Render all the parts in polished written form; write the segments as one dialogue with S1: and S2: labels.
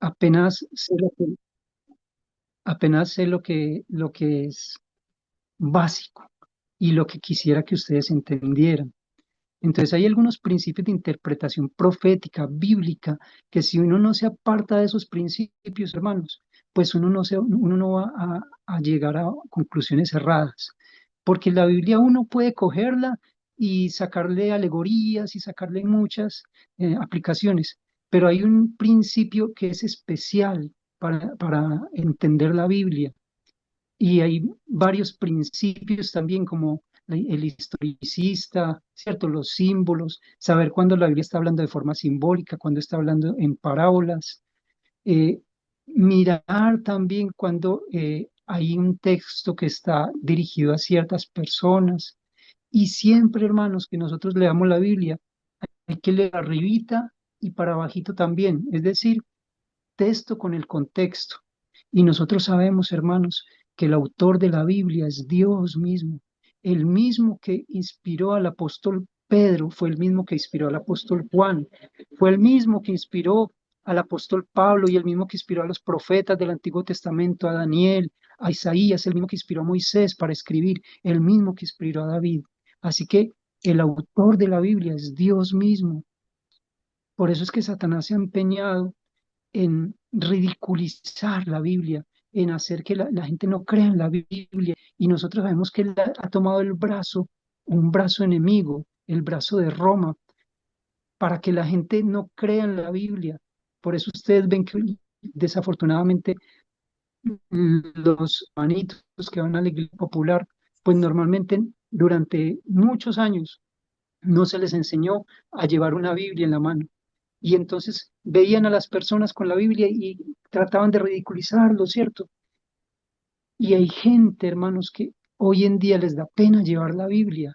S1: Apenas sé apenas sé lo que es básico y lo que quisiera que ustedes entendieran. Entonces hay algunos principios de interpretación profética, bíblica, que si uno no se aparta de esos principios, hermanos, pues uno no va a llegar a conclusiones erradas. Porque la Biblia uno puede cogerla y sacarle alegorías y sacarle muchas aplicaciones, pero hay un principio que es especial para entender la Biblia y hay varios principios también, como el historicista, ¿cierto? Los símbolos, saber cuándo la Biblia está hablando de forma simbólica, cuándo está hablando en parábolas, eh, mirar también cuando hay un texto que está dirigido a ciertas personas. Y siempre, hermanos, que nosotros leamos la Biblia, hay que leer arribita y para abajito también, es decir, texto con el contexto. Y nosotros sabemos, hermanos, que el autor de la Biblia es Dios mismo. El mismo que inspiró al apóstol Pedro fue el mismo que inspiró al apóstol Juan, fue el mismo que inspiró al apóstol Pablo y el mismo que inspiró a los profetas del Antiguo Testamento, a Daniel, a Isaías, el mismo que inspiró a Moisés para escribir, el mismo que inspiró a David. Así que el autor de la Biblia es Dios mismo. Por eso es que Satanás se ha empeñado en ridiculizar la Biblia, en hacer que la gente no crea en la Biblia. Y nosotros sabemos que él ha tomado el brazo, un brazo enemigo, el brazo de Roma, para que la gente no crea en la Biblia. Por eso ustedes ven que desafortunadamente los hermanitos que van a la iglesia popular, pues normalmente durante muchos años no se les enseñó a llevar una Biblia en la mano. Y entonces veían a las personas con la Biblia y trataban de ridiculizarlo, ¿cierto? Y hay gente, hermanos, que hoy en día les da pena llevar la Biblia.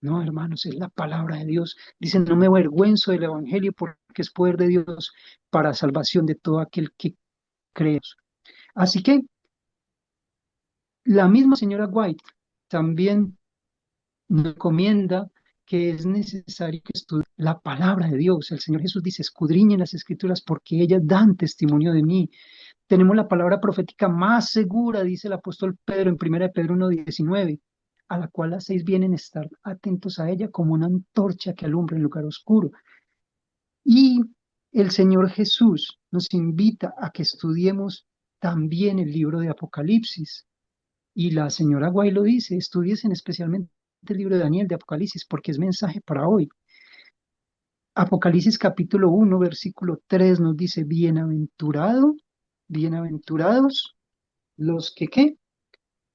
S1: No, hermanos, es la palabra de Dios. Dicen, no me avergüenzo del Evangelio porque es poder de Dios para salvación de todo aquel que cree. Así que la misma señora White también nos recomienda que es necesario que estudie la palabra de Dios. El Señor Jesús dice, escudriñen las escrituras porque ellas dan testimonio de mí. Tenemos la palabra profética más segura, dice el apóstol Pedro en 1 de Pedro 1:19, a la cual hacéis bien en estar atentos a ella como una antorcha que alumbra en lugar oscuro. Y el Señor Jesús nos invita a que estudiemos también el libro de Apocalipsis. Y la señora Guay lo dice, estudiesen especialmente el libro de Daniel de Apocalipsis porque es mensaje para hoy. Apocalipsis capítulo 1, versículo 3 nos dice, bienaventurados los que, ¿qué?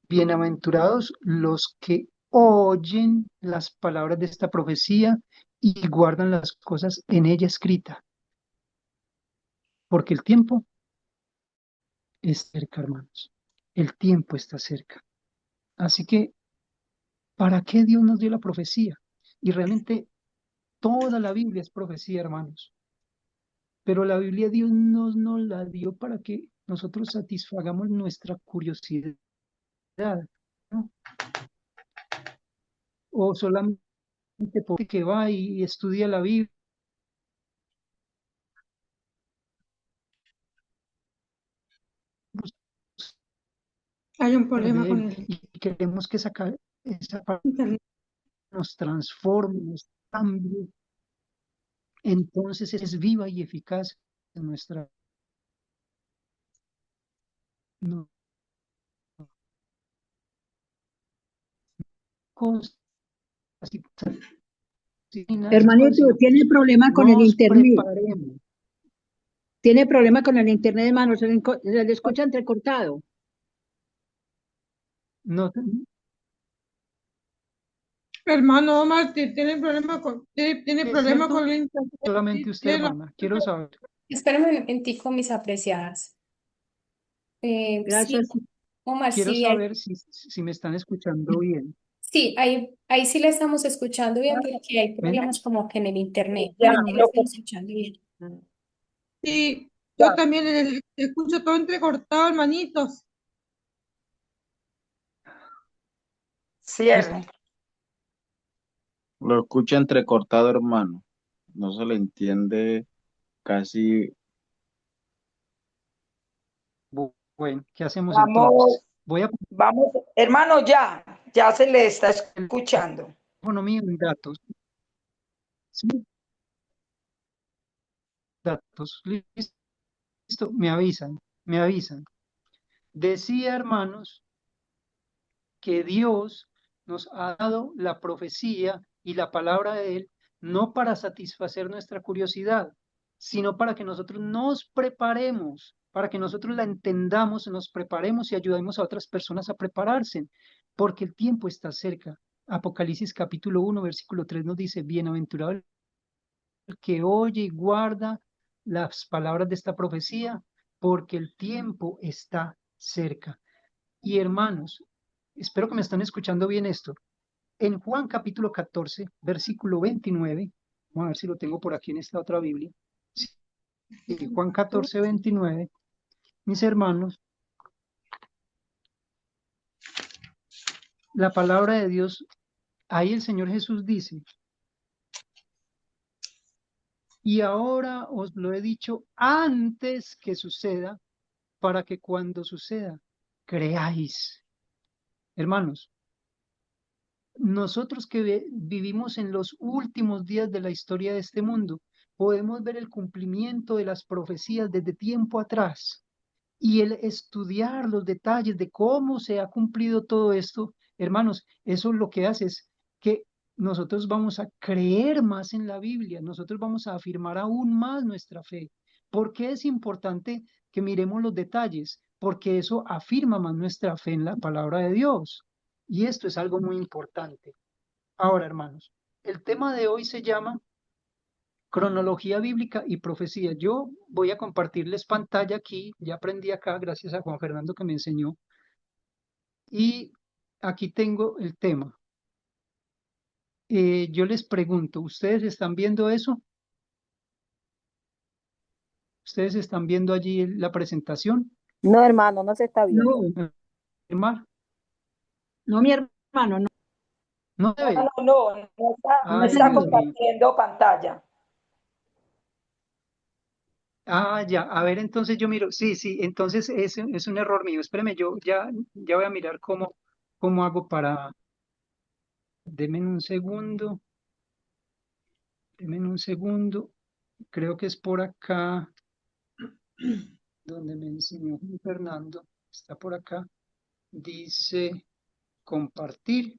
S1: Bienaventurados los que oyen las palabras de esta profecía y guardan las cosas en ella escrita, porque el tiempo es cerca, hermanos. El tiempo está cerca. Así que, ¿para qué Dios nos dio la profecía? Y realmente toda la Biblia es profecía, hermanos. Pero la Biblia Dios nos la dio para que nosotros satisfagamos nuestra curiosidad, ¿no? O solamente porque que va y estudia la Biblia
S2: Hay un
S1: de
S2: problema con
S1: él
S2: el
S1: y queremos que esa parte
S2: internet.
S1: nos transforme, nos cambie, entonces es viva y eficaz en nuestra no, cosa, así, sin
S2: Hermanito,
S1: sino
S2: tiene problema con el
S1: nos
S2: internet.
S1: preparemos.
S2: Tiene problema con el internet, hermano. Se le escucha entrecortado.
S1: No,
S3: Hermano Omar, tiene
S1: es
S3: problema
S1: cierto,
S3: con el internet.
S1: solamente usted,
S3: Tiene la-
S1: hermana, quiero saber.
S4: Espérame un momentico, mis apreciadas. Sí,
S2: Gracias.
S4: Omar,
S1: Quiero
S4: sí,
S1: saber si me están escuchando bien.
S4: sí, ahí sí le estamos escuchando bien, pero aquí hay
S1: ¿Ven?
S4: problemas como que en el internet.
S2: Ya,
S4: Sí le estamos escuchando bien.
S3: Sí,
S2: ya.
S3: yo también escucho todo entrecortado, hermanitos.
S1: Es-
S5: Cierre.
S6: Lo escucha entrecortado, hermano. No se le entiende casi
S1: Bueno, ¿qué hacemos entonces?
S5: Vamos,
S1: Voy a
S5: vamos, hermano, ya se le está escuchando.
S1: poner mío en datos. ¿Sí? Datos. Listo, me avisan. Decía, hermanos, que Dios nos ha dado la profecía y la palabra de Él, no para satisfacer nuestra curiosidad, sino para que nosotros nos preparemos, para que nosotros la entendamos, nos preparemos y ayudemos a otras personas a prepararse, porque el tiempo está cerca. Apocalipsis capítulo 1, versículo 3 nos dice, bienaventurado el que oye y guarda las palabras de esta profecía, porque el tiempo está cerca. Y hermanos, espero que me están escuchando bien esto. En Juan capítulo 14, versículo 29, vamos a ver si lo tengo por aquí en esta otra Biblia. Sí, Juan 14, 29, mis hermanos, la palabra de Dios, ahí el Señor Jesús dice, y ahora os lo he dicho antes que suceda, para que cuando suceda, creáis. Hermanos, nosotros que vivimos en los últimos días de la historia de este mundo, podemos ver el cumplimiento de las profecías desde tiempo atrás y el estudiar los detalles de cómo se ha cumplido todo esto, hermanos, eso lo que hace es que nosotros vamos a creer más en la Biblia, nosotros vamos a afirmar aún más nuestra fe. ¿Por qué es importante que miremos los detalles? Porque eso afirma más nuestra fe en la palabra de Dios. Y esto es algo muy importante. Ahora, hermanos, el tema de hoy se llama cronología bíblica y profecía. Yo voy a compartirles pantalla aquí, ya aprendí acá, gracias a Juan Fernando que me enseñó. Y aquí tengo el tema. Yo les pregunto, ¿ustedes están viendo eso? ¿Ustedes están viendo allí la presentación?
S6: No, hermano, no se está viendo.
S2: No,
S1: ¿Firmar?
S2: no, mi hermano, no.
S1: ¿No se ve?
S5: No
S1: Ay,
S5: está
S1: Dios mío.
S5: compartiendo pantalla.
S1: Ah, ya, a ver, entonces yo miro, sí, entonces es un error mío. Espéreme, yo ya voy a mirar cómo hago para, denme un segundo, creo que es por acá, donde me enseñó Juan Fernando, está por acá, dice compartir,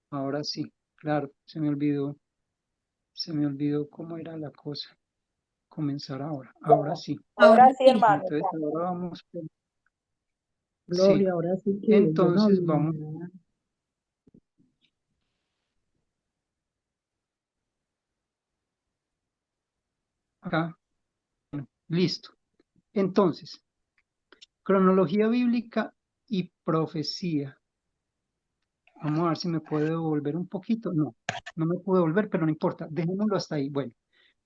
S1: ahora sí, claro, se me olvidó cómo era la cosa, comenzar ahora sí.
S5: Ahora sí,
S4: sí.
S5: hermano.
S1: Entonces ahora vamos, sí,
S2: Gloria, ahora sí que yo no
S1: entonces
S2: vi
S1: vamos
S2: nada.
S1: acá, listo. Entonces, cronología bíblica y profecía. Vamos a ver si me puedo devolver un poquito. No me puedo devolver, pero no importa. Dejémoslo hasta ahí. Bueno,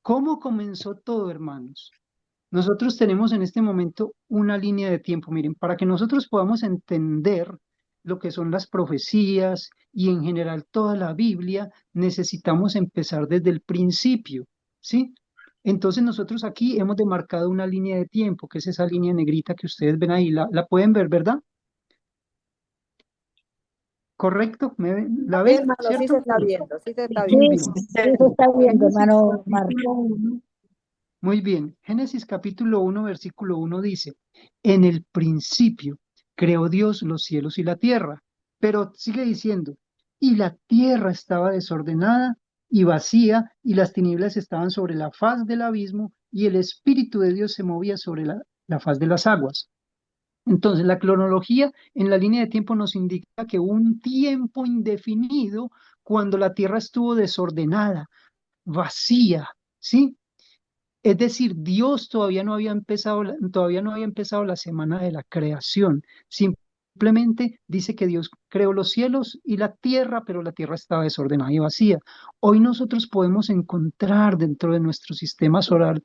S1: ¿cómo comenzó todo, hermanos? Nosotros tenemos en este momento una línea de tiempo. Miren, para que nosotros podamos entender lo que son las profecías y en general toda la Biblia, necesitamos empezar desde el principio, ¿sí? Entonces nosotros aquí hemos demarcado una línea de tiempo, que es esa línea negrita que ustedes ven ahí. ¿La pueden ver, verdad? ¿Correcto? ¿La
S6: Sí,
S1: ven?
S6: hermano, sí se
S1: ¿Cierto?
S6: está viendo, sí se está
S2: Sí,
S1: Muy
S6: viendo.
S1: bien.
S2: sí se está viendo,
S1: Génesis
S2: hermano Marco.
S1: capítulo 1. Muy bien. Génesis capítulo 1, versículo 1 dice, en el principio creó Dios los cielos y la tierra. Pero sigue diciendo, y la tierra estaba desordenada y vacía, y las tinieblas estaban sobre la faz del abismo, y el Espíritu de Dios se movía sobre la faz de las aguas. Entonces, la cronología en la línea de tiempo nos indica que hubo un tiempo indefinido cuando la tierra estuvo desordenada, vacía, ¿sí? Es decir, Dios todavía no había empezado la semana de la creación. Simplemente dice que Dios creó los cielos y la tierra, pero la tierra estaba desordenada y vacía. Hoy nosotros podemos encontrar dentro de nuestro sistema solar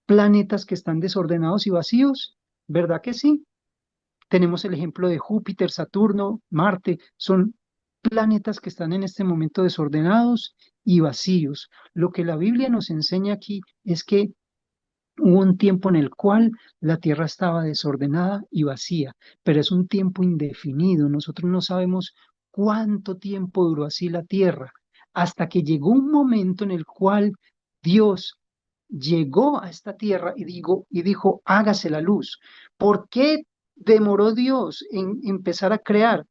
S1: planetas que están desordenados y vacíos, ¿verdad que sí? Tenemos el ejemplo de Júpiter, Saturno, Marte, son planetas que están en este momento desordenados y vacíos. Lo que la Biblia nos enseña aquí es que Hubo un tiempo en el cual la tierra estaba desordenada y vacía, pero es un tiempo indefinido. Nosotros no sabemos cuánto tiempo duró así la tierra, hasta que llegó un momento en el cual Dios llegó a esta tierra y dijo, hágase la luz. ¿Por qué demoró Dios en empezar a crear?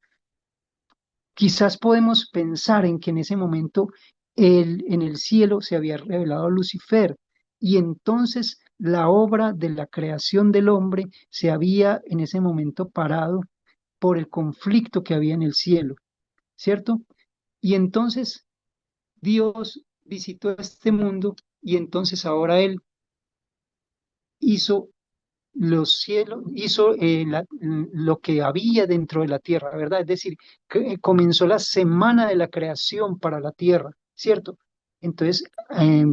S1: Quizás podemos pensar en que en ese momento en el cielo se había revelado Lucifer y entonces la obra de la creación del hombre se había en ese momento parado por el conflicto que había en el cielo, ¿cierto? Y entonces Dios visitó este mundo y entonces ahora Él hizo los cielos, hizo lo que había dentro de la tierra, ¿verdad? Es decir, que, comenzó la semana de la creación para la tierra, ¿cierto? Entonces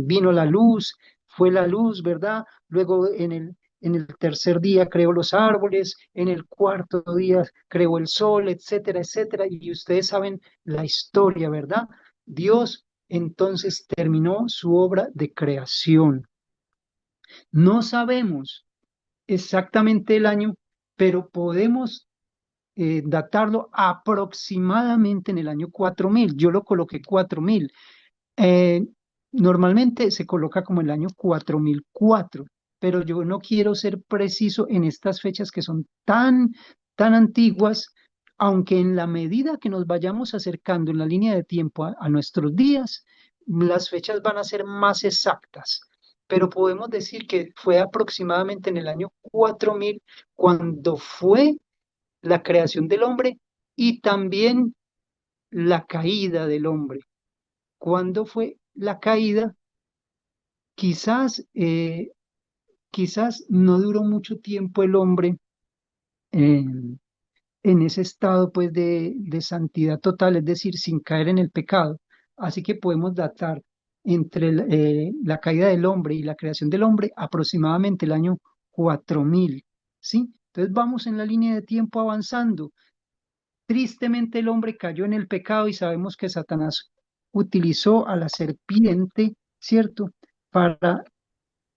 S1: vino la luz, fue la luz, ¿verdad? Luego en el tercer día creó los árboles, en el cuarto día creó el sol, etcétera, etcétera. Y ustedes saben la historia, ¿verdad? Dios entonces terminó su obra de creación. No sabemos exactamente el año, pero podemos datarlo aproximadamente en el año 4000. Yo lo coloqué 4000. Eh, Normalmente se coloca como el año 4004, pero yo no quiero ser preciso en estas fechas que son tan antiguas, aunque en la medida que nos vayamos acercando en la línea de tiempo a nuestros días, las fechas van a ser más exactas. Pero podemos decir que fue aproximadamente en el año 4000 cuando fue la creación del hombre y también la caída del hombre. ¿Cuándo fue la caída? Quizás, quizás no duró mucho tiempo el hombre en, en ese estado pues de santidad total, es decir, sin caer en el pecado. Así que podemos datar entre la caída del hombre y la creación del hombre aproximadamente el año 4000, ¿sí? Entonces vamos en la línea de tiempo avanzando. Tristemente el hombre cayó en el pecado y sabemos que Satanás utilizó a la serpiente, ¿cierto? Para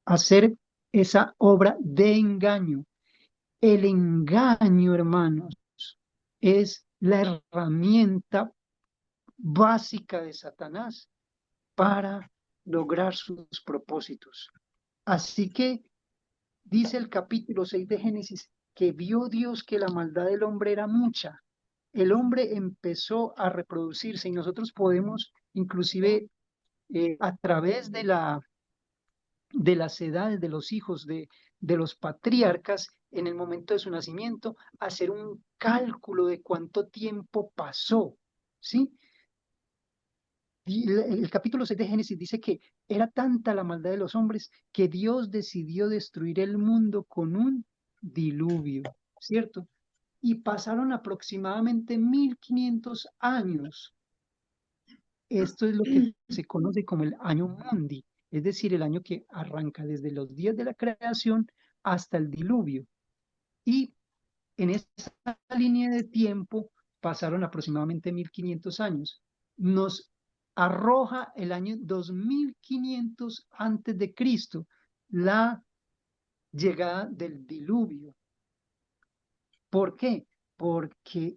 S1: hacer esa obra de engaño. El engaño, hermanos, es la herramienta básica de Satanás para lograr sus propósitos. Así que dice el capítulo 6 de Génesis que vio Dios que la maldad del hombre era mucha. El hombre empezó a reproducirse y nosotros podemos inclusive a través de las edades de los hijos de los patriarcas en el momento de su nacimiento, hacer un cálculo de cuánto tiempo pasó, ¿sí? Y el capítulo 6 de Génesis dice que era tanta la maldad de los hombres que Dios decidió destruir el mundo con un diluvio, ¿cierto? Y pasaron aproximadamente 1500 años. Esto es lo que se conoce como el año mundi, es decir, el año que arranca desde los días de la creación hasta el diluvio. Y en esa línea de tiempo pasaron aproximadamente 1500 años. Nos arroja el año 2500 antes de Cristo, la llegada del diluvio. ¿Por qué? Porque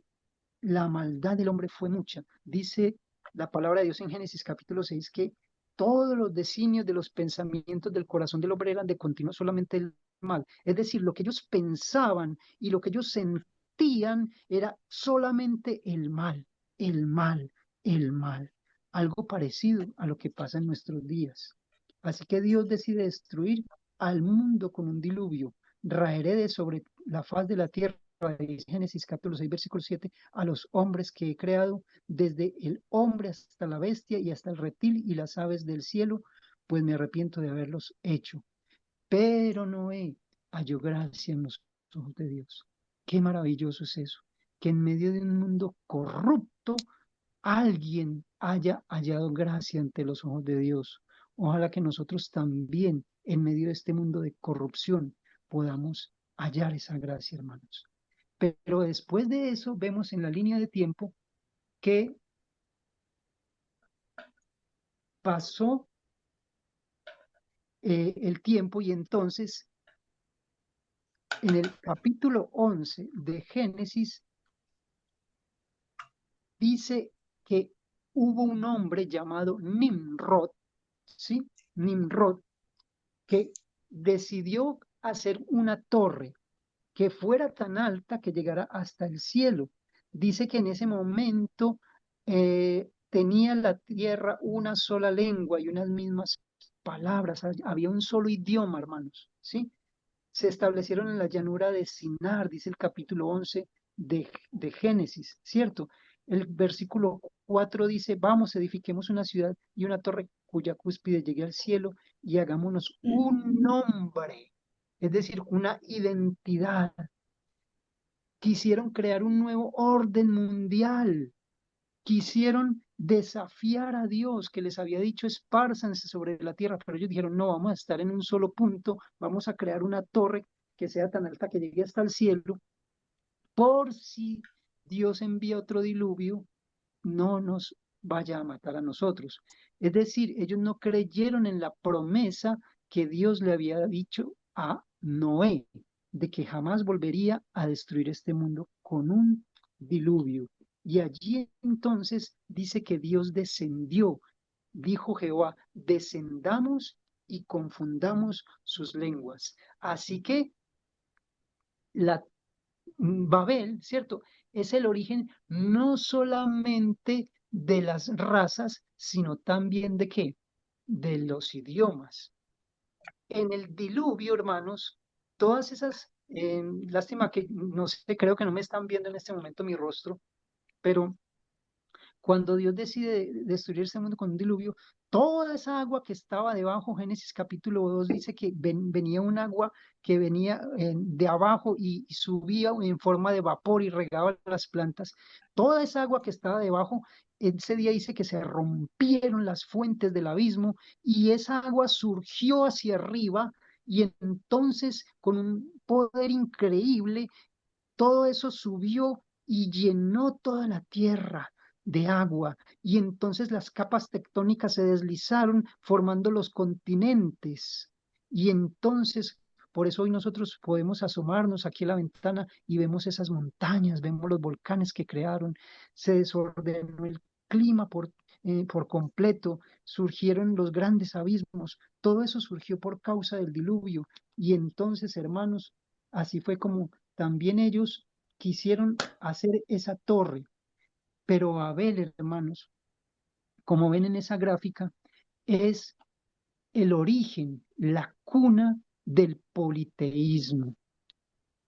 S1: la maldad del hombre fue mucha. Dice la palabra de Dios en Génesis capítulo 6 que todos los designios de los pensamientos del corazón del hombre eran de continuo solamente el mal. Es decir, lo que ellos pensaban y lo que ellos sentían era solamente el mal, el mal, el mal. Algo parecido a lo que pasa en nuestros días. Así que Dios decide destruir al mundo con un diluvio. Raeré de sobre la faz de la tierra, Génesis capítulo 6, versículo 7, a los hombres que he creado, desde el hombre hasta la bestia y hasta el reptil y las aves del cielo, pues me arrepiento de haberlos hecho. Pero Noé halló gracia en los ojos de Dios. Qué maravilloso es eso, que en medio de un mundo corrupto, alguien haya hallado gracia ante los ojos de Dios. Ojalá que nosotros también, en medio de este mundo de corrupción, podamos hallar esa gracia, hermanos. Pero después de eso vemos en la línea de tiempo que pasó el tiempo, y entonces en el capítulo 11 de Génesis dice que hubo un hombre llamado Nimrod, ¿sí? Nimrod, que decidió hacer una torre que fuera tan alta que llegara hasta el cielo. Dice que en ese momento tenía la tierra una sola lengua y unas mismas palabras, había un solo idioma, hermanos, ¿sí? Se establecieron en la llanura de Sinar, dice el capítulo 11 de Génesis, ¿cierto? El versículo 4 dice, vamos, edifiquemos una ciudad y una torre cuya cúspide llegue al cielo y hagámonos un nombre, es decir, una identidad. Quisieron crear un nuevo orden mundial, quisieron desafiar a Dios que les había dicho espárzanse sobre la tierra, pero ellos dijeron no, vamos a estar en un solo punto, vamos a crear una torre que sea tan alta que llegue hasta el cielo, por si Dios envía otro diluvio, no nos vaya a matar a nosotros. Es decir, ellos no creyeron en la promesa que Dios le había dicho a Noé, de que jamás volvería a destruir este mundo con un diluvio. Y allí entonces dice que Dios descendió, dijo Jehová, descendamos y confundamos sus lenguas. Así que la Babel, ¿cierto? Es el origen no solamente de las razas, sino también de qué? De los idiomas. En el diluvio, hermanos, todas esas, lástima que no sé, creo que no me están viendo en este momento mi rostro, pero cuando Dios decide destruir este mundo con un diluvio, toda esa agua que estaba debajo, Génesis capítulo 2 dice que venía un agua que venía de abajo y subía en forma de vapor y regaba las plantas. Toda esa agua que estaba debajo, ese día dice que se rompieron las fuentes del abismo y esa agua surgió hacia arriba y entonces con un poder increíble todo eso subió y llenó toda la tierra de agua, y entonces las capas tectónicas se deslizaron formando los continentes. Y entonces, por eso hoy nosotros podemos asomarnos aquí a la ventana y vemos esas montañas, vemos los volcanes que crearon, se desordenó el clima por completo, surgieron los grandes abismos, todo eso surgió por causa del diluvio. Y entonces, hermanos, así fue como también ellos quisieron hacer esa torre, pero Babel, hermanos, como ven en esa gráfica, es el origen, la cuna del politeísmo.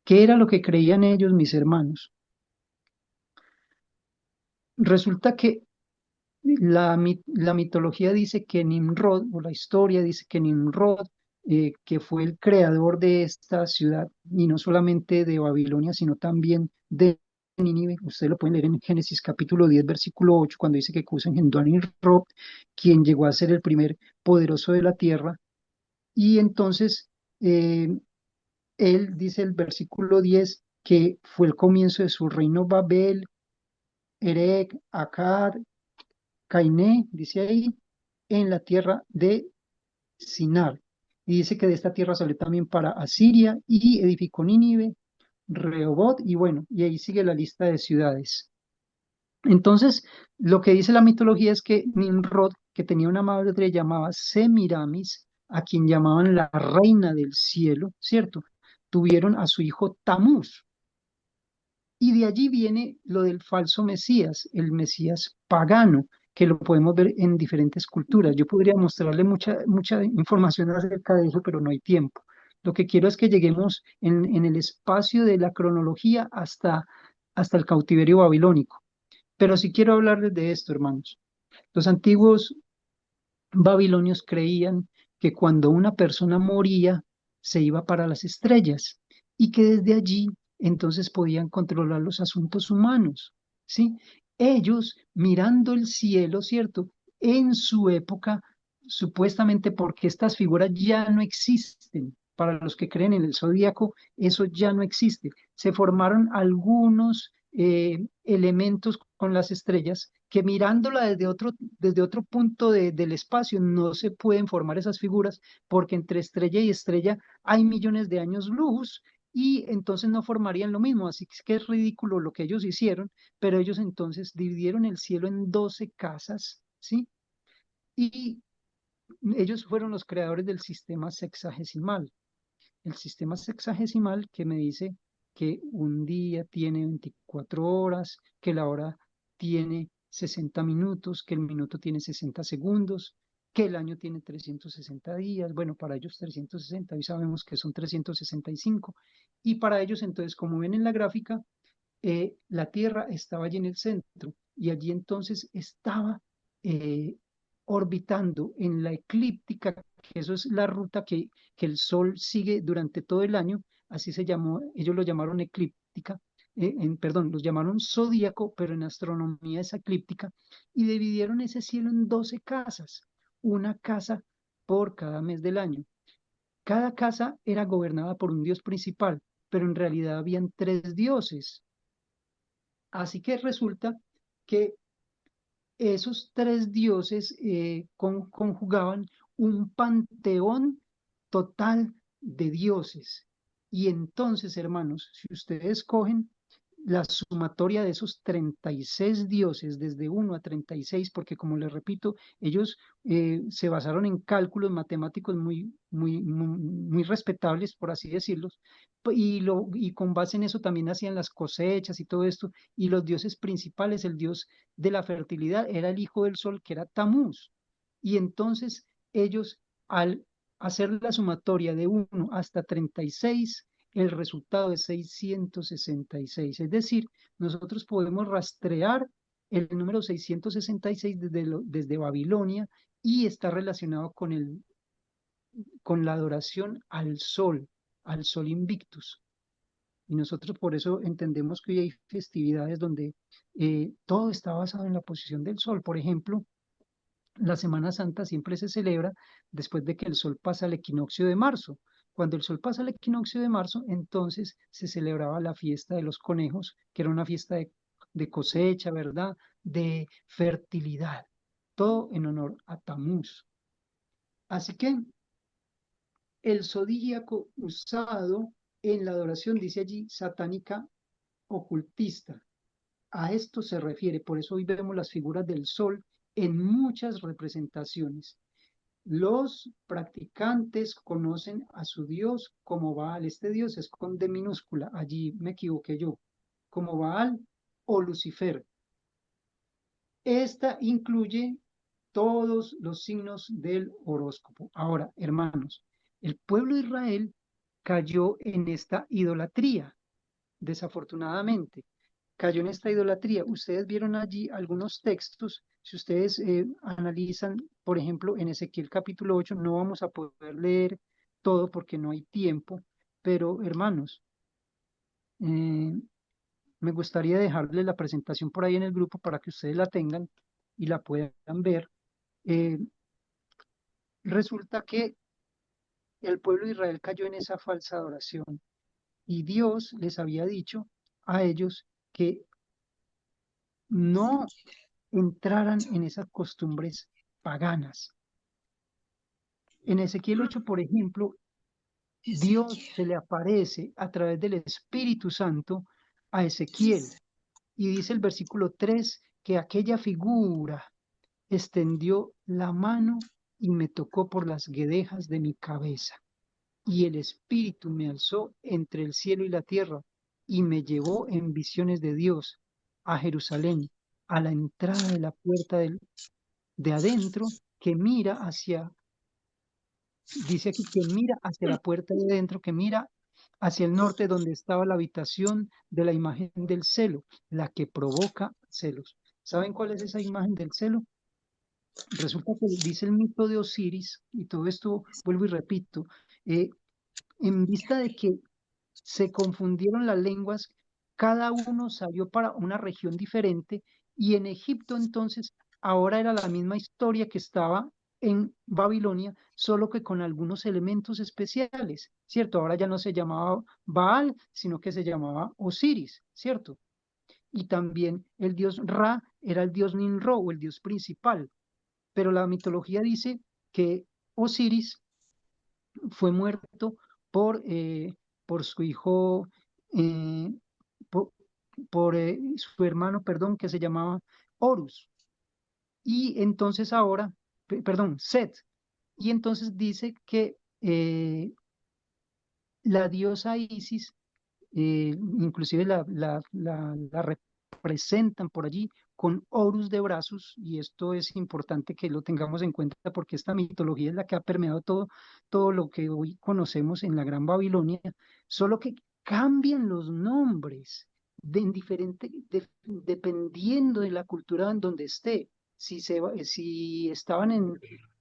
S1: ¿Qué era lo que creían ellos, mis hermanos? Resulta que la mitología dice que Nimrod, o la historia dice que Nimrod, que fue el creador de esta ciudad, y no solamente de Babilonia, sino también de Nínive. Ustedes lo pueden leer en Génesis capítulo 10, versículo 8, cuando dice que Cus engendró a Nimrod, quien llegó a ser el primer poderoso de la tierra. Y entonces, él dice el versículo 10 que fue el comienzo de su reino Babel, Erec, Akkad, Cainé, dice ahí, en la tierra de Sinar. Y dice que de esta tierra salió también para Asiria y edificó Nínive, Rehobot, y bueno, y ahí sigue la lista de ciudades. Entonces, lo que dice la mitología es que Nimrod, que tenía una madre llamada Semiramis, a quien llamaban la reina del cielo, ¿cierto? Tuvieron a su hijo Tamuz. Y de allí viene lo del falso Mesías, el Mesías pagano, que lo podemos ver en diferentes culturas. Yo podría mostrarle mucha información acerca de eso, pero no hay tiempo. Lo que quiero es que lleguemos en el espacio de la cronología hasta el cautiverio babilónico. Pero sí quiero hablarles de esto, hermanos. Los antiguos babilonios creían que cuando una persona moría, se iba para las estrellas y que desde allí entonces podían controlar los asuntos humanos, ¿sí? Ellos mirando el cielo, ¿cierto? En su época, supuestamente porque estas figuras ya no existen. Para los que creen en el zodíaco, eso ya no existe. Se formaron algunos elementos con las estrellas, que mirándola desde otro punto del espacio no se pueden formar esas figuras, porque entre estrella y estrella hay millones de años luz, y entonces no formarían lo mismo. Así que es ridículo lo que ellos hicieron, pero ellos entonces dividieron el cielo en 12 casas, ¿sí? Y ellos fueron los creadores del sistema sexagesimal. El sistema sexagesimal que me dice que un día tiene 24 horas, que la hora tiene 60 minutos, que el minuto tiene 60 segundos, que el año tiene 360 días. Bueno, para ellos 360, hoy sabemos que son 365. Y para ellos, entonces, como ven en la gráfica, la Tierra estaba allí en el centro, y allí entonces estaba eh, orbitando en la eclíptica, que eso es la ruta que el Sol sigue durante todo el año. Así se llamó, ellos lo llamaron eclíptica, perdón, los llamaron zodíaco, pero en astronomía es eclíptica, y dividieron ese cielo en 12 casas, una casa por cada mes del año. Cada casa era gobernada por un dios principal, pero en realidad habían 3 dioses. Así que resulta que esos 3 dioses conjugaban un panteón total de dioses. Y entonces, hermanos, si ustedes cogen la sumatoria de esos 36 dioses, desde 1 a 36, porque como les repito, ellos se basaron en cálculos matemáticos muy respetables, por así decirlos, y con base en eso también hacían las cosechas y todo esto, y los dioses principales, el dios de la fertilidad era el hijo del sol, que era Tamuz. Y entonces ellos, al hacer la sumatoria de 1 hasta 36, el resultado es 666. Es decir, nosotros podemos rastrear el número 666 desde Babilonia, y está relacionado con la adoración al sol Invictus. Y nosotros por eso entendemos que hoy hay festividades donde todo está basado en la posición del sol. Por ejemplo, la Semana Santa siempre se celebra después de que el sol pasa al equinoccio de marzo. Cuando el sol pasa al equinoccio de marzo, entonces se celebraba la fiesta de los conejos, que era una fiesta de cosecha, ¿verdad? De fertilidad. Todo en honor a Tamuz. Así que el zodíaco usado en la adoración, dice allí, satánica ocultista. A esto se refiere, por eso hoy vemos las figuras del sol en muchas representaciones. Los practicantes conocen a su Dios como Baal. Este Dios es con D minúscula, allí me equivoqué yo, como Baal o Lucifer. Esta incluye todos los signos del horóscopo. Ahora, hermanos, el pueblo de Israel cayó en esta idolatría, desafortunadamente. Cayó en esta idolatría. Ustedes vieron allí algunos textos. Si ustedes analizan, por ejemplo, en Ezequiel capítulo 8, no vamos a poder leer todo porque no hay tiempo, pero hermanos, eh, me gustaría dejarles la presentación por ahí en el grupo para que ustedes la tengan y la puedan ver. Eh, Resulta que el pueblo de Israel cayó en esa falsa adoración, y Dios les había dicho a ellos que no entraran en esas costumbres paganas. En Ezequiel 8, por ejemplo, Dios se le aparece a través del Espíritu Santo a Ezequiel, y dice el versículo 3 que aquella figura extendió la mano y me tocó por las guedejas de mi cabeza, y el Espíritu me alzó entre el cielo y la tierra, y me llevó en visiones de Dios a Jerusalén, a la entrada de la puerta de adentro, que mira hacia, dice aquí que mira hacia la puerta de adentro, que mira hacia el norte, donde estaba la habitación de la imagen del celo, la que provoca celos. ¿Saben cuál es esa imagen del celo? Resulta que dice el mito de Osiris, y todo esto vuelvo y repito, en vista de que se confundieron las lenguas, cada uno salió para una región diferente, y en Egipto entonces ahora era la misma historia que estaba en Babilonia, solo que con algunos elementos especiales, ¿cierto? Ahora ya no se llamaba Baal, sino que se llamaba Osiris, ¿cierto? y también el dios Ra era el dios Ninro o el dios principal. Pero la mitología dice que Osiris fue muerto por, por su hijo, eh, por, su hermano, perdón, que se llamaba Horus. Y entonces ahora, perdón, Set. Y entonces dice que la diosa Isis, inclusive la representan por allí con Horus de brazos, y esto es importante que lo tengamos en cuenta porque esta mitología es la que ha permeado todo lo que hoy conocemos en la Gran Babilonia, solo que cambian los nombres en dependiendo de la cultura en donde esté. Si estaban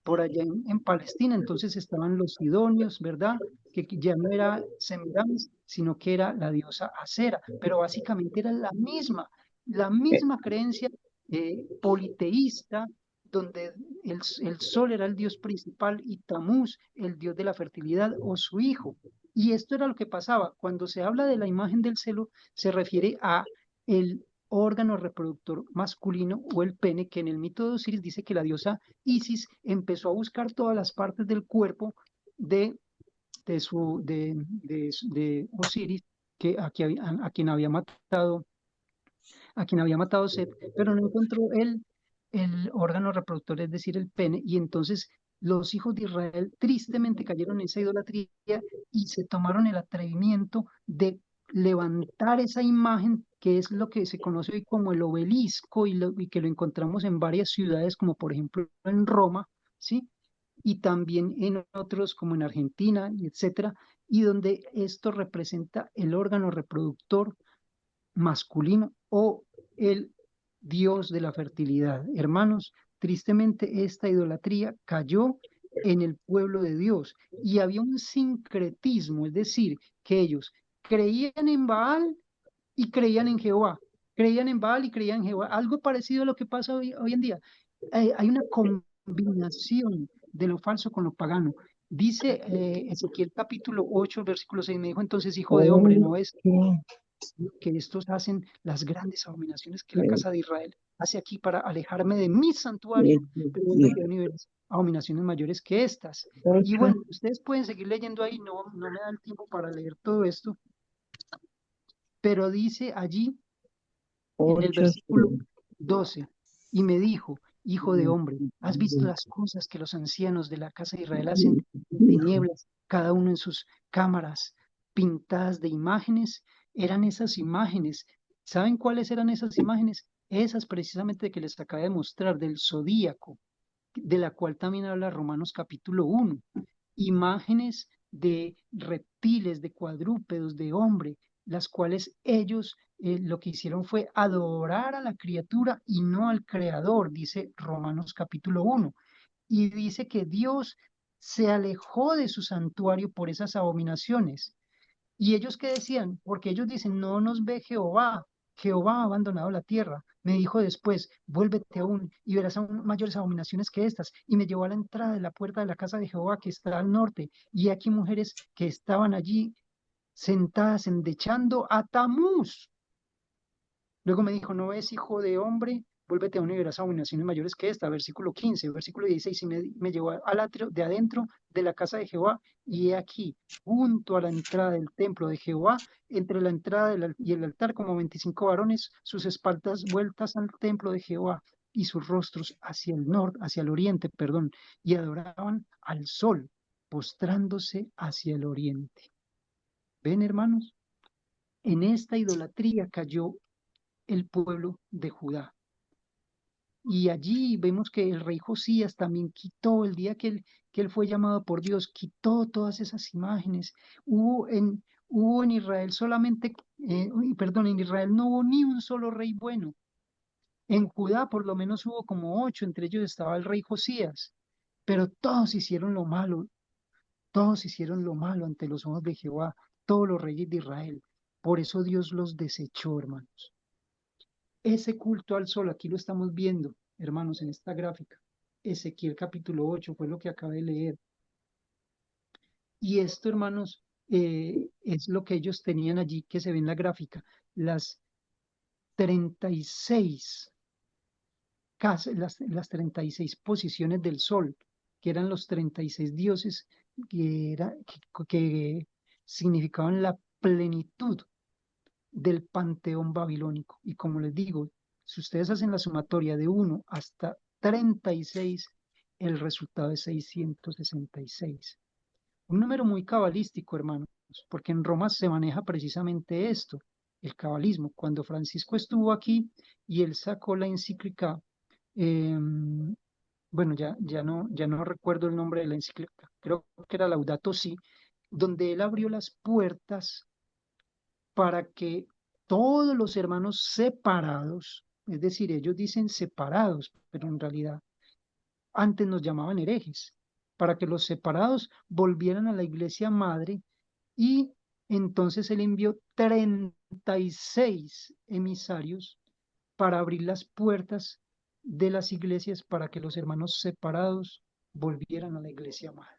S1: por allá en Palestina, entonces estaban los sidonios, ¿verdad? Que ya no era Semiramis, sino que era la diosa Acera, pero básicamente era la misma creencia politeísta, donde el sol era el dios principal y Tamuz el dios de la fertilidad o su hijo. Y esto era lo que pasaba. Cuando se habla de la imagen del celo, se refiere a el órgano reproductor masculino o el pene, que en el mito de Osiris dice que la diosa Isis empezó a buscar todas las partes del cuerpo de de Osiris, a quien había matado Set, pero no encontró el órgano reproductor, es decir, el pene, y entonces los hijos de Israel tristemente cayeron en esa idolatría y se tomaron el atrevimiento de levantar esa imagen, que es lo que se conoce hoy como el obelisco, y que lo encontramos en varias ciudades, como por ejemplo en Roma, ¿sí? Y también en otros como en Argentina, y etcétera, y donde esto representa el órgano reproductor masculino o el dios de la fertilidad. Hermanos, tristemente esta idolatría cayó en el pueblo de Dios y había un sincretismo, es decir, que ellos creían en Baal y creían en Jehová, creían en Baal y creían en Jehová, algo parecido a lo que pasa hoy en día. Hay una combinación de lo falso con lo pagano. Dice Ezequiel capítulo 8, versículo 6, me dijo entonces, hijo de hombre, ¿no es que estos hacen las grandes abominaciones que la casa de Israel hace aquí para alejarme de mi santuario? Pero vuélvete a niveles, abominaciones mayores que estas. Y bueno, ustedes pueden seguir leyendo ahí, no me da el tiempo para leer todo esto, pero dice allí en el versículo 12, y me dijo, hijo de hombre, ¿has visto las cosas que los ancianos de la casa de Israel hacen en tinieblas, cada uno en sus cámaras pintadas de imágenes? Eran esas imágenes. ¿Saben cuáles eran esas imágenes? Esas precisamente que les acabé de mostrar, del zodíaco, de la cual también habla Romanos capítulo 1. Imágenes de reptiles, de cuadrúpedos, de hombre, las cuales ellos lo que hicieron fue adorar a la criatura y no al creador, dice Romanos capítulo 1. Y dice que Dios se alejó de su santuario por esas abominaciones. ¿Y ellos qué decían? Porque ellos dicen, no nos ve Jehová, Jehová ha abandonado la tierra. Me dijo después, vuélvete aún y verás aún mayores abominaciones que estas. Y me llevó a la entrada de la puerta de la casa de Jehová que está al norte. Y aquí mujeres que estaban allí sentadas endechando a Tamuz. Luego me dijo, ¿no ves, hijo de hombre? Vuélvete a una y verás abominaciones mayores que esta. Versículo 15, versículo 16, y me llevó al atrio de adentro de la casa de Jehová, y he aquí, junto a la entrada del templo de Jehová, entre la entrada y el altar, como 25 varones, sus espaldas vueltas al templo de Jehová, y sus rostros hacia el norte, hacia el oriente, perdón, y adoraban al sol, postrándose hacia el oriente. ¿Ven, hermanos? En esta idolatría cayó el pueblo de Judá. Y allí vemos que el rey Josías también quitó, el día que él fue llamado por Dios, quitó todas esas imágenes. Hubo en Israel solamente, perdón, en Israel no hubo ni un solo rey bueno. En Judá por lo menos hubo como 8, entre ellos estaba el rey Josías, pero todos hicieron lo malo, todos hicieron lo malo ante los ojos de Jehová, todos los reyes de Israel. Por eso Dios los desechó, hermanos. Ese culto al sol, aquí lo estamos viendo, hermanos, en esta gráfica. Ezequiel capítulo 8 fue lo que acabé de leer. Y esto, hermanos, es lo que ellos tenían allí, que se ve en la gráfica. Las 36 las 36 posiciones del sol, que eran los 36 dioses que significaban la plenitud del panteón babilónico. Y como les digo, si ustedes hacen la sumatoria de 1 hasta 36, el resultado es 666. Un número muy cabalístico, hermanos, porque en Roma se maneja precisamente esto, el cabalismo. Cuando Francisco estuvo aquí y él sacó la encíclica, bueno, ya no recuerdo el nombre de la encíclica, creo que era Laudato Si, donde él abrió las puertas para que todos los hermanos separados, es decir, ellos dicen separados, pero en realidad antes nos llamaban herejes, para que los separados volvieran a la iglesia madre, y entonces él envió 36 emisarios para abrir las puertas de las iglesias para que los hermanos separados volvieran a la iglesia madre.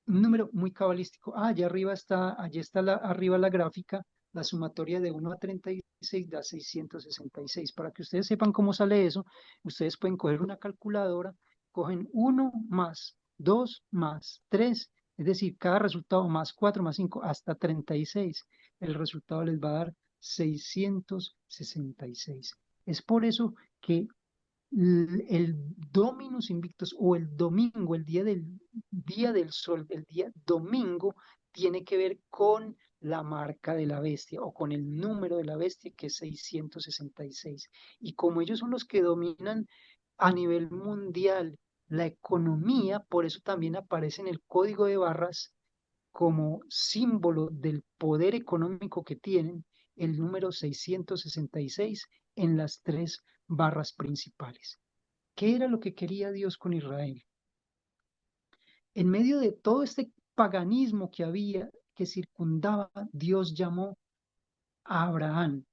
S1: Un número muy cabalístico. Allá arriba está, arriba la gráfica, la sumatoria de 1 a 36 da 666. Para que ustedes sepan cómo sale eso, ustedes pueden coger una calculadora, cogen 1 más 2 más 3, es decir, cada resultado más 4 más 5 hasta 36. El resultado les va a dar 666. Es por eso que el Dominus Invictus o el domingo, el día del sol, el día domingo, tiene que ver con la marca de la bestia o con el número de la bestia, que es 666. Y como ellos son los que dominan a nivel mundial la economía, por eso también aparece en el código de barras como símbolo del poder económico que tienen el número 666 en las 3 barras principales. ¿Qué era lo que quería Dios con Israel? En medio de todo este paganismo que había, que circundaba, Dios llamó a Abraham,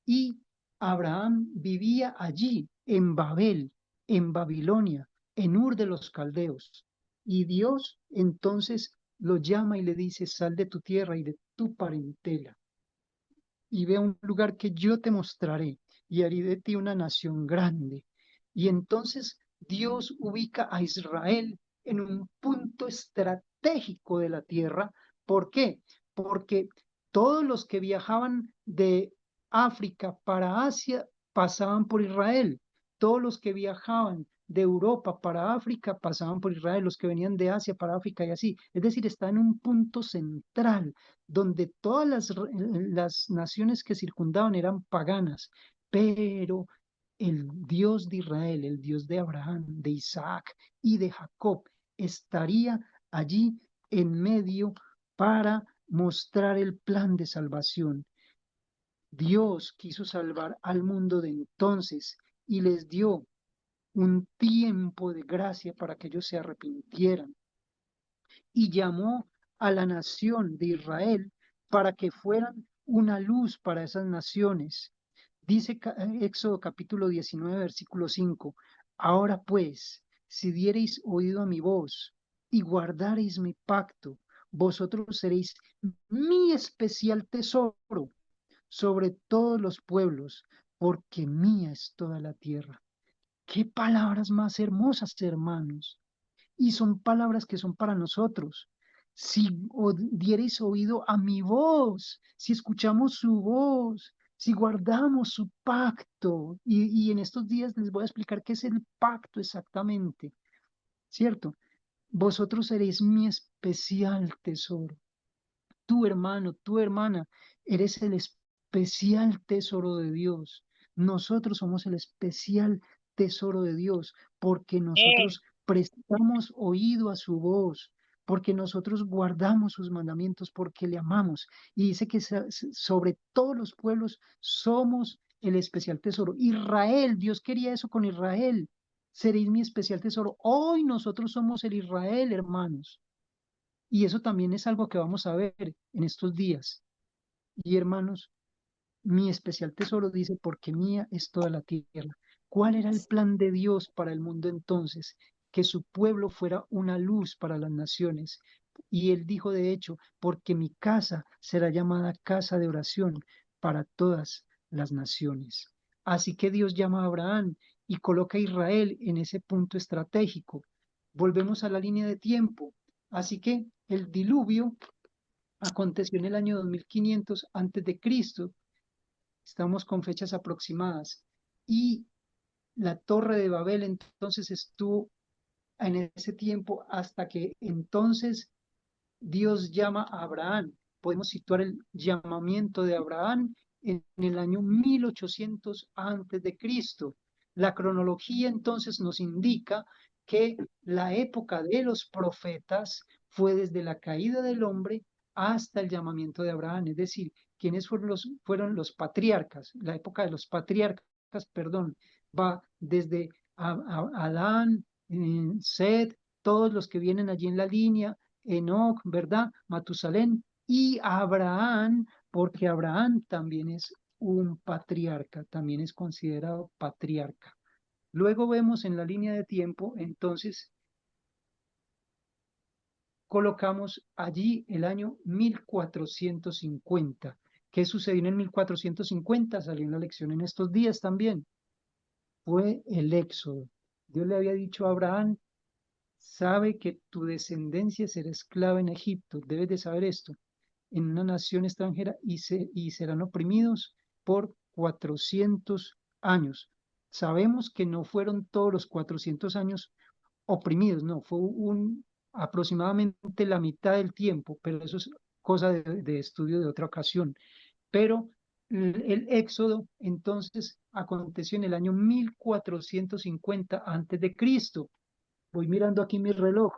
S1: y Abraham vivía allí, en Babel, en Babilonia, en Ur de los Caldeos. Y Dios entonces lo llama y le dice: sal de tu tierra y de tu parentela, y ve a un lugar que yo te mostraré, y haré de ti una nación grande. Y entonces Dios ubica a Israel en un punto estratégico de la tierra. ¿Por qué? Porque todos los que viajaban de África para Asia pasaban por Israel. Todos los que viajaban de Europa para África pasaban por Israel. Los que venían de Asia para África y así. Es decir, está en un punto central donde todas las naciones que circundaban eran paganas, pero el Dios de Israel, el Dios de Abraham, de Isaac y de Jacob, estaría allí en medio para mostrar el plan de salvación. Dios quiso salvar al mundo de entonces y les dio un tiempo de gracia para que ellos se arrepintieran, y llamó a la nación de Israel para que fueran una luz para esas naciones. Dice Éxodo capítulo 19, versículo 5, ahora pues, si diereis oído a mi voz y guardareis mi pacto, vosotros seréis mi especial tesoro sobre todos los pueblos, porque mía es toda la tierra. Qué palabras más hermosas, hermanos. Y son palabras que son para nosotros. Si diereis oído a mi voz, si escuchamos su voz, si guardamos su pacto, y en estos días les voy a explicar qué es el pacto exactamente, ¿cierto? Vosotros seréis mi especial tesoro. Tu hermano, tu hermana, eres el especial tesoro de Dios. Nosotros somos el especial tesoro de Dios porque nosotros prestamos oído a su voz, porque nosotros guardamos sus mandamientos, porque le amamos. Y dice que sobre todos los pueblos somos el especial tesoro. Israel, Dios quería eso con Israel. Seréis mi especial tesoro. Hoy nosotros somos el Israel, hermanos. Y eso también es algo que vamos a ver en estos días. Y hermanos, mi especial tesoro dice, porque mía es toda la tierra. ¿Cuál era el plan de Dios para el mundo entonces? Que su pueblo fuera una luz para las naciones. Y él dijo, de hecho, porque mi casa será llamada casa de oración para todas las naciones. Así que Dios llama a Abraham y coloca a Israel en ese punto estratégico. Volvemos a la línea de tiempo. Así que el diluvio aconteció en el año 2500 antes de Cristo. Estamos con fechas aproximadas. Y la Torre de Babel entonces estuvo en ese tiempo hasta que entonces Dios llama a Abraham. Podemos situar el llamamiento de Abraham en el año 1800 antes de Cristo. La cronología entonces nos indica que la época de los profetas fue desde la caída del hombre hasta el llamamiento de Abraham, es decir, ¿quiénes fueron los patriarcas? La época de los patriarcas, perdón, va desde Adán, Seth, todos los que vienen allí en la línea, Enoc, ¿verdad? Matusalén y Abraham, porque Abraham también es un patriarca, también es considerado patriarca. Luego vemos en la línea de tiempo, entonces, colocamos allí el año 1450. ¿Qué sucedió en el 1450? Salió en la lección en estos días también. Fue el éxodo. Dios le había dicho a Abraham, sabe que tu descendencia será esclava en Egipto, debes de saber esto, en una nación extranjera y serán oprimidos por 400 años. Sabemos que no fueron todos los 400 años oprimidos, no, fue aproximadamente la mitad del tiempo, pero eso es cosa de estudio de otra ocasión. Pero el éxodo entonces aconteció en el año 1450 antes de Cristo. Voy mirando aquí mi reloj.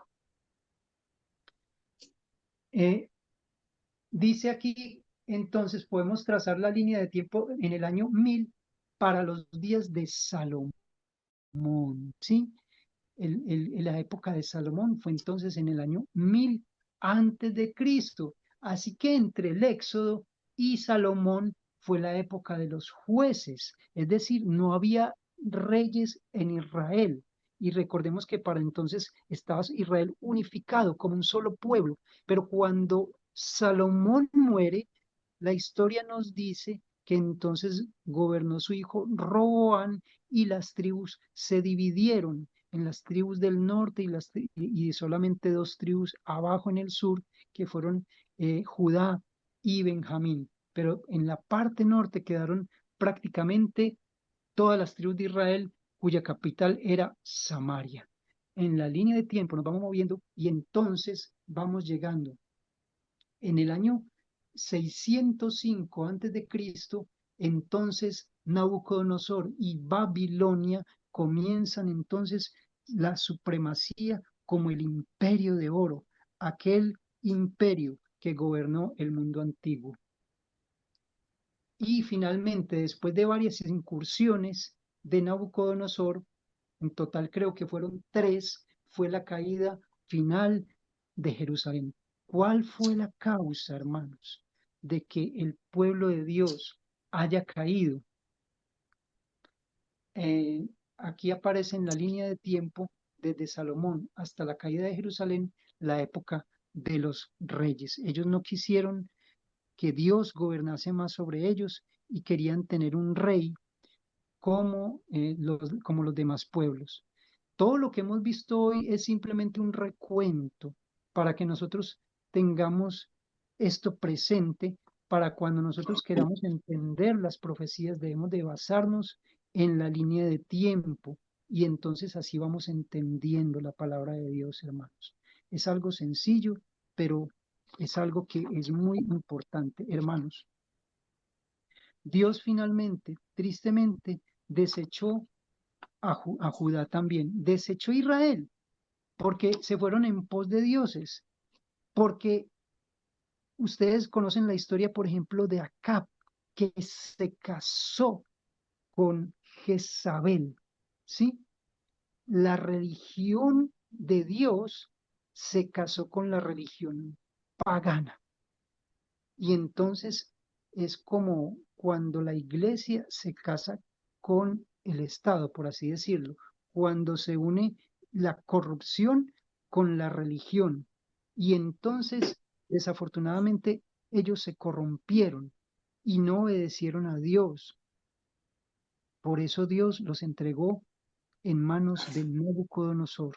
S1: Dice aquí, entonces podemos trazar la línea de tiempo en el año 1000 para los días de Salomón, ¿sí? La época de Salomón fue entonces en el año 1000 antes de Cristo. Así que entre el Éxodo y Salomón fue la época de los jueces, es decir, no había reyes en Israel. Y recordemos que para entonces estaba Israel unificado como un solo pueblo, pero cuando Salomón muere, la historia nos dice que entonces gobernó su hijo Roboam y las tribus se dividieron en las tribus del norte y solamente dos tribus abajo en el sur, que fueron Judá y Benjamín. Pero en la parte norte quedaron prácticamente todas las tribus de Israel, cuya capital era Samaria. En la línea de tiempo nos vamos moviendo y entonces vamos llegando. En el año 605 antes de Cristo, entonces Nabucodonosor y Babilonia comienzan entonces la supremacía como el imperio de oro, aquel imperio que gobernó el mundo antiguo. Y finalmente, después de varias incursiones de Nabucodonosor, en total creo que fueron 3, fue la caída final de Jerusalén. ¿Cuál fue la causa, hermanos, de que el pueblo de Dios haya caído? Aquí aparece en la línea de tiempo, desde Salomón hasta la caída de Jerusalén, la época de los reyes. Ellos no quisieron que Dios gobernase más sobre ellos y querían tener un rey como los demás pueblos. Todo lo que hemos visto hoy es simplemente un recuento para que nosotros tengamos esto presente para cuando nosotros queramos entender las profecías debemos de basarnos en la línea de tiempo y entonces así vamos entendiendo la palabra de Dios, hermanos. Es algo sencillo, pero es algo que es muy importante, hermanos. Dios finalmente, tristemente, desechó a Judá también, desechó a Israel, porque se fueron en pos de dioses, porque ustedes conocen la historia, por ejemplo, de Acab, que se casó con Jezabel, ¿sí? La religión de Dios se casó con la religión pagana. Y entonces es como cuando la iglesia se casa con el Estado, por así decirlo, cuando se une la corrupción con la religión. Y entonces, desafortunadamente, ellos se corrompieron y no obedecieron a Dios. Por eso Dios los entregó en manos de Nabucodonosor.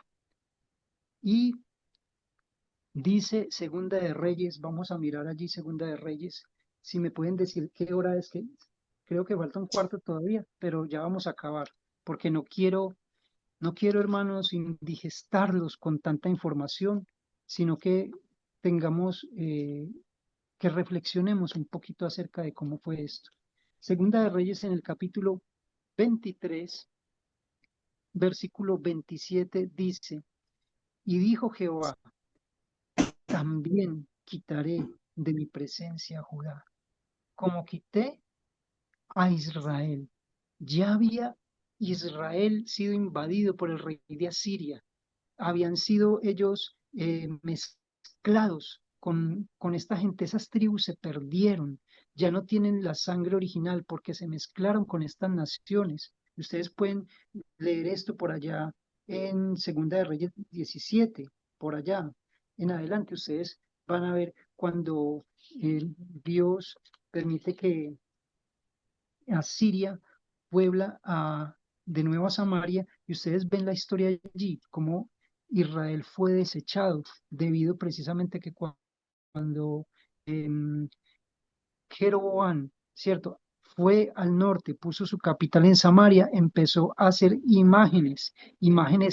S1: Y dice Segunda de Reyes, vamos a mirar allí Segunda de Reyes, si me pueden decir qué hora es, que creo que falta un cuarto todavía, pero ya vamos a acabar, porque no quiero, hermanos, indigestarlos con tanta información, sino que tengamos, que reflexionemos un poquito acerca de cómo fue esto. Segunda de Reyes en el capítulo 23, versículo 27 dice, y dijo Jehová, también quitaré de mi presencia a Judá, como quité a Israel. Ya había Israel sido invadido por el rey de Asiria. Habían sido ellos mezclados con esta gente. Esas tribus se perdieron. Ya no tienen la sangre original porque se mezclaron con estas naciones. Ustedes pueden leer esto por allá en Segunda de Reyes 17, por allá en adelante. Ustedes van a ver cuando Dios permite que Asiria puebla de nuevo a Samaria, y ustedes ven la historia allí, cómo Israel fue desechado debido precisamente que cuando Jeroboam, ¿cierto? Fue al norte, puso su capital en Samaria, empezó a hacer imágenes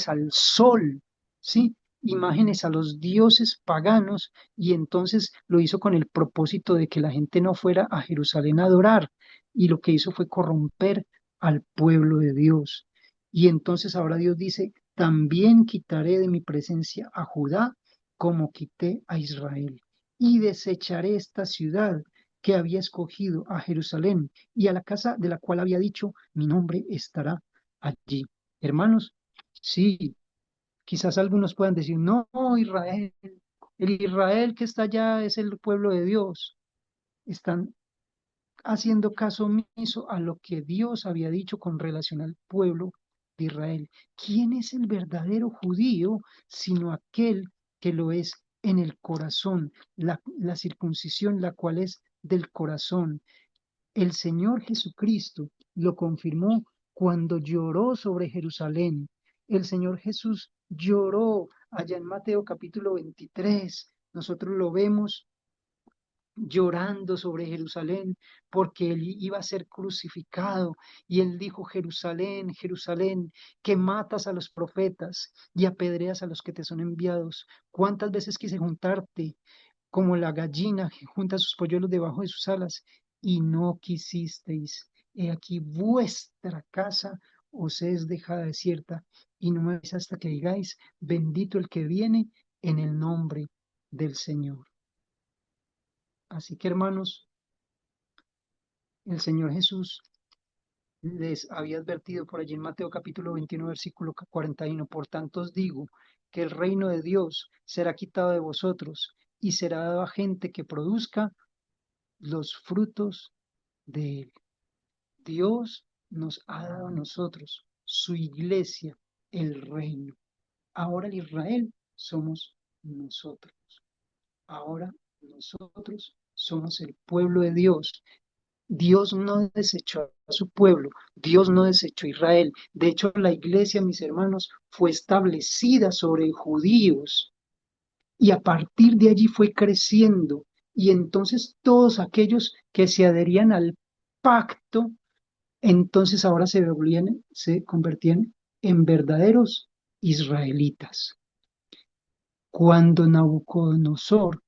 S1: al sol, ¿sí? Imágenes a los dioses paganos, y entonces lo hizo con el propósito de que la gente no fuera a Jerusalén a adorar, y lo que hizo fue corromper al pueblo de Dios. Y entonces ahora Dios dice, también quitaré de mi presencia a Judá como quité a Israel, y desecharé esta ciudad que había escogido, a Jerusalén, y a la casa de la cual había dicho, mi nombre estará allí. Hermanos, sí, quizás algunos puedan decir, no, Israel, el Israel que está allá es el pueblo de Dios. Están haciendo caso omiso a lo que Dios había dicho con relación al pueblo de Israel. ¿Quién es el verdadero judío sino aquel que lo es en el corazón? La circuncisión, la cual es del corazón. El Señor Jesucristo lo confirmó cuando lloró sobre Jerusalén. El Señor Jesús lloró allá en Mateo capítulo 23. Nosotros lo vemos llorando sobre Jerusalén porque él iba a ser crucificado, y él dijo, Jerusalén, Jerusalén, que matas a los profetas y apedreas a los que te son enviados. ¿Cuántas veces quise juntarte como la gallina que junta sus polluelos debajo de sus alas, y no quisisteis? He aquí vuestra casa os es dejada desierta, y no me veis hasta que digáis, bendito el que viene en el nombre del Señor. Así que, hermanos, el Señor Jesús les había advertido por allí en Mateo capítulo 21, versículo 41, por tanto os digo que el reino de Dios será quitado de vosotros y será dado a gente que produzca los frutos de él. Dios nos ha dado a nosotros, su iglesia, el reino. Ahora el Israel somos nosotros. Ahora nosotros somos el pueblo de Dios. Dios no desechó a su pueblo, Dios no desechó a Israel. De hecho, la iglesia, mis hermanos, fue establecida sobre judíos, y a partir de allí fue creciendo. Y entonces todos aquellos que se adherían al pacto, entonces ahora se convertían en verdaderos israelitas. Cuando Nabucodonosor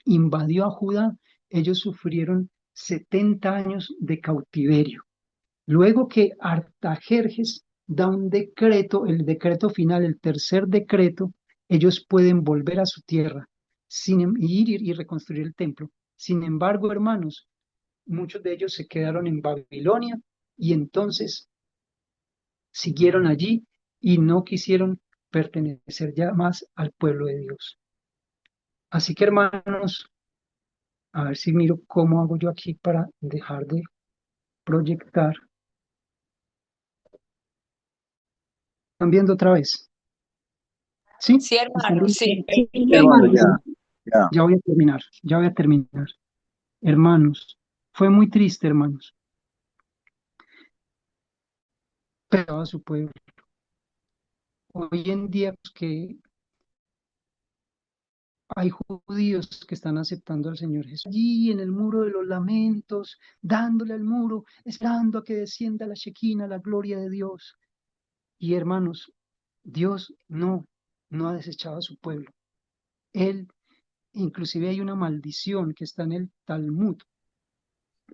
S1: invadió a Judá, ellos sufrieron 70 años de cautiverio. Luego que Artajerjes da un decreto, el decreto final, el tercer decreto, ellos pueden volver a su tierra, ir y reconstruir el templo. Sin embargo, hermanos, muchos de ellos se quedaron en Babilonia, y entonces siguieron allí y no quisieron pertenecer ya más al pueblo de Dios. Así que, hermanos, a ver si miro cómo hago yo aquí para dejar de proyectar. ¿Están viendo otra vez? ¿Sí?
S5: Sí, hermano, sí.
S2: Sí,
S1: Hermano,
S2: hermano.
S1: ya voy a terminar. Hermanos, fue muy triste, hermanos. pero a su pueblo. Hoy en día pues, que hay judíos que están aceptando al Señor Jesús allí en el muro de los lamentos, dándole al muro, esperando a que descienda la Shekinah, la gloria de Dios. Y hermanos, Dios no ha desechado a su pueblo. Él, inclusive hay una maldición que está en el Talmud,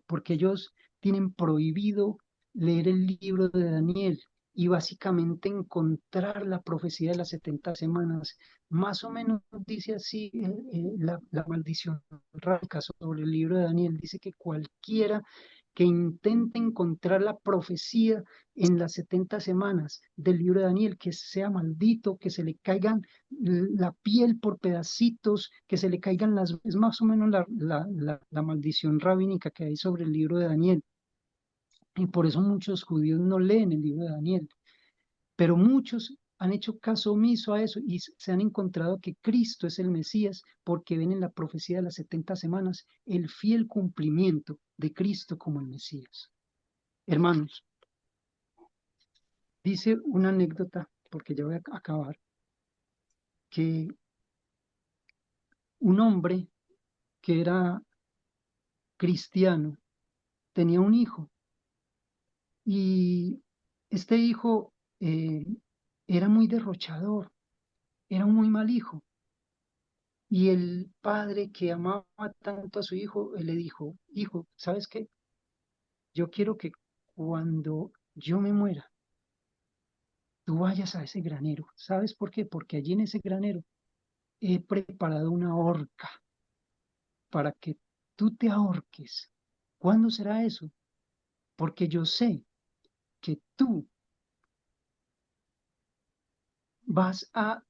S1: porque ellos tienen prohibido leer el libro de Daniel y básicamente encontrar la profecía de las 70 semanas. Más o menos dice así la maldición rápica sobre el libro de Daniel. Dice que cualquiera que intente encontrar la profecía en las 70 semanas del libro de Daniel, que sea maldito, que se le caigan la piel por pedacitos, que se le caigan las... Es más o menos la maldición rabínica que hay sobre el libro de Daniel. Y por eso muchos judíos no leen el libro de Daniel. Pero muchos han hecho caso omiso a eso y se han encontrado que Cristo es el Mesías porque ven en la profecía de las 70 semanas el fiel cumplimiento de Cristo como el Mesías. Hermanos, dice una anécdota, porque ya voy a acabar, que un hombre que era cristiano tenía un hijo y este hijo era muy derrochador, era un muy mal hijo. Y el padre que amaba tanto a su hijo, le dijo, hijo, ¿sabes qué? Yo quiero que cuando yo me muera, tú vayas a ese granero. ¿Sabes por qué? Porque allí en ese granero he preparado una horca para que tú te ahorques. ¿Cuándo será eso? Porque yo sé que tú vas a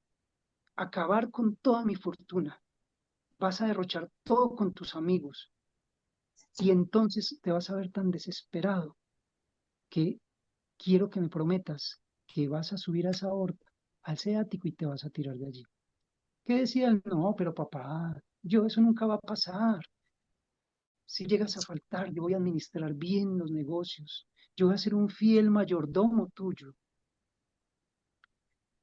S1: acabar con toda mi fortuna, vas a derrochar todo con tus amigos y entonces te vas a ver tan desesperado que quiero que me prometas que vas a subir a esa horca, a ese ático y te vas a tirar de allí. ¿Qué decía él? No, pero papá, yo eso nunca va a pasar. Si llegas a faltar, yo voy a administrar bien los negocios. Yo voy a ser un fiel mayordomo tuyo.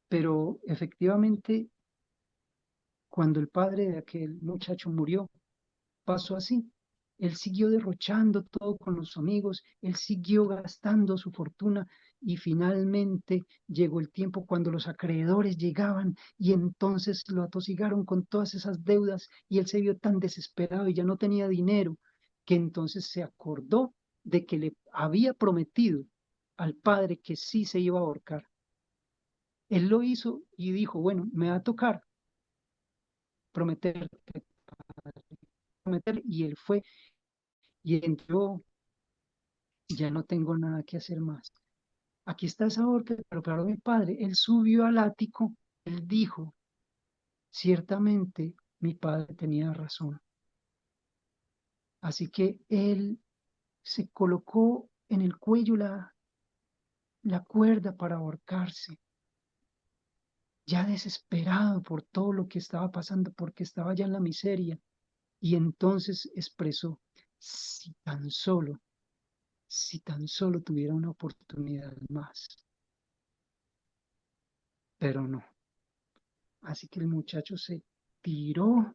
S1: Pero efectivamente, cuando el padre de aquel muchacho murió, pasó así. Él siguió derrochando todo con los amigos, él siguió gastando su fortuna y finalmente llegó el tiempo cuando los acreedores llegaban y entonces lo atosigaron con todas esas deudas y él se vio tan desesperado y ya no tenía dinero que entonces se acordó de que le había prometido al padre que sí se iba a ahorcar. Él lo hizo y dijo, bueno, me va a tocar prometerte, prometer, y él fue y entró, ya no tengo nada que hacer más. Aquí está esa horca, pero claro, mi padre, él subió al ático, él dijo, ciertamente mi padre tenía razón. Así que él se colocó en el cuello la cuerda para ahorcarse, ya desesperado por todo lo que estaba pasando, porque estaba ya en la miseria. Y entonces expresó, si tan solo tuviera una oportunidad más, pero no. Así que el muchacho se tiró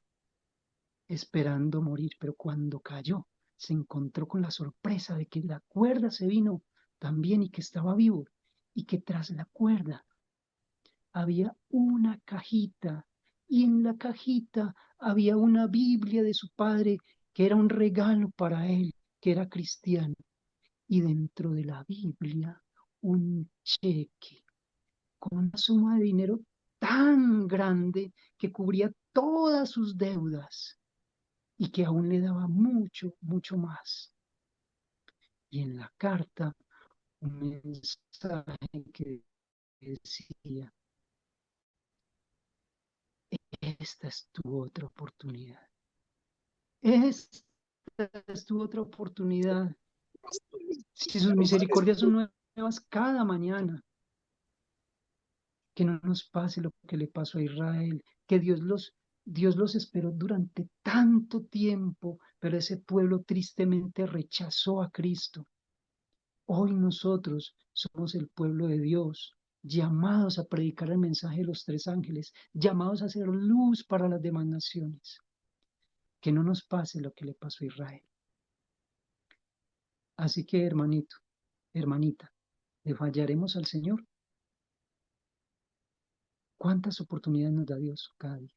S1: esperando morir, pero cuando cayó se encontró con la sorpresa de que la cuerda se vino también y que estaba vivo y que tras la cuerda había una cajita y en la cajita había una Biblia de su padre que era un regalo para él, que era cristiano, y dentro de la Biblia un cheque con una suma de dinero tan grande que cubría todas sus deudas y que aún le daba mucho, mucho más. Y en la carta un mensaje que decía, esta es tu otra oportunidad. Esta es tu otra oportunidad. Si sus misericordias son nuevas cada mañana, que no nos pase lo que le pasó a Israel, que Dios los esperó durante tanto tiempo, pero ese pueblo tristemente rechazó a Cristo. Hoy nosotros somos el pueblo de Dios, llamados a predicar el mensaje de los tres ángeles, llamados a ser luz para las demás naciones. Que no nos pase lo que le pasó a Israel. Así que, hermanito, hermanita, ¿le fallaremos al Señor? ¿Cuántas oportunidades nos da Dios cada día?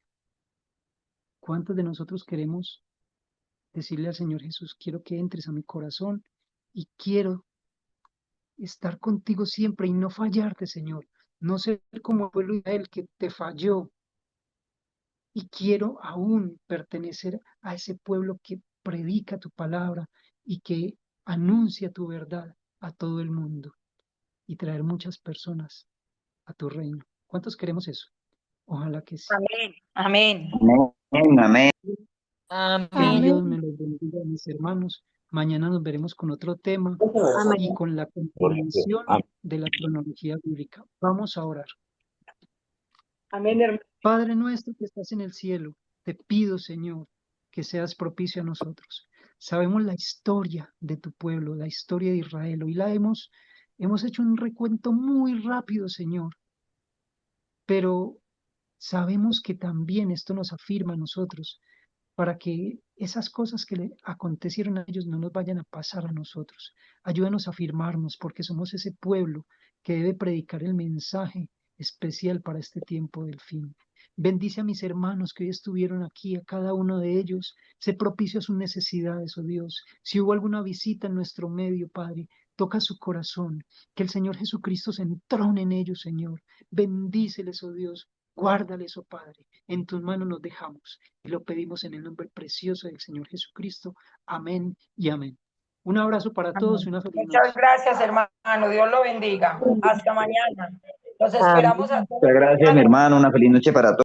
S1: ¿Cuántos de nosotros queremos decirle al Señor Jesús, quiero que entres a mi corazón y quiero estar contigo siempre y no fallarte, Señor? No ser como el pueblo de Israel que te falló, y quiero aún pertenecer a ese pueblo que predica tu palabra y que anuncia tu verdad a todo el mundo y traer muchas personas a tu reino. ¿Cuántos queremos eso? Ojalá que sí.
S5: Amén. Amén.
S7: Amén.
S1: Que Dios me los bendiga, mis hermanos. Mañana nos veremos con otro tema y con la comprensión de la cronología bíblica. Vamos a orar.
S3: Amén, hermano.
S1: Padre nuestro que estás en el cielo, te pido, Señor, que seas propicio a nosotros. Sabemos la historia de tu pueblo, la historia de Israel. Hoy hemos hecho un recuento muy rápido, Señor, pero sabemos que también esto nos afirma a nosotros para que esas cosas que le acontecieron a ellos no nos vayan a pasar a nosotros. Ayúdanos a afirmarnos porque somos ese pueblo que debe predicar el mensaje especial para este tiempo del fin. Bendice a mis hermanos que hoy estuvieron aquí, a cada uno de ellos. Sé propicio a sus necesidades, oh Dios. Si hubo alguna visita en nuestro medio, Padre, toca su corazón. Que el Señor Jesucristo se entrone en ellos, Señor. Bendíceles, oh Dios. Guárdales, oh Padre. En tus manos nos dejamos. Y lo pedimos en el nombre precioso del Señor Jesucristo. Amén y amén. Un abrazo para todos y una feliz
S5: Muchas
S1: noche.
S5: gracias, hermano. Dios lo bendiga. Hasta mañana. Los esperamos a todos.
S7: Muchas gracias, mi hermano. Una feliz noche para todos.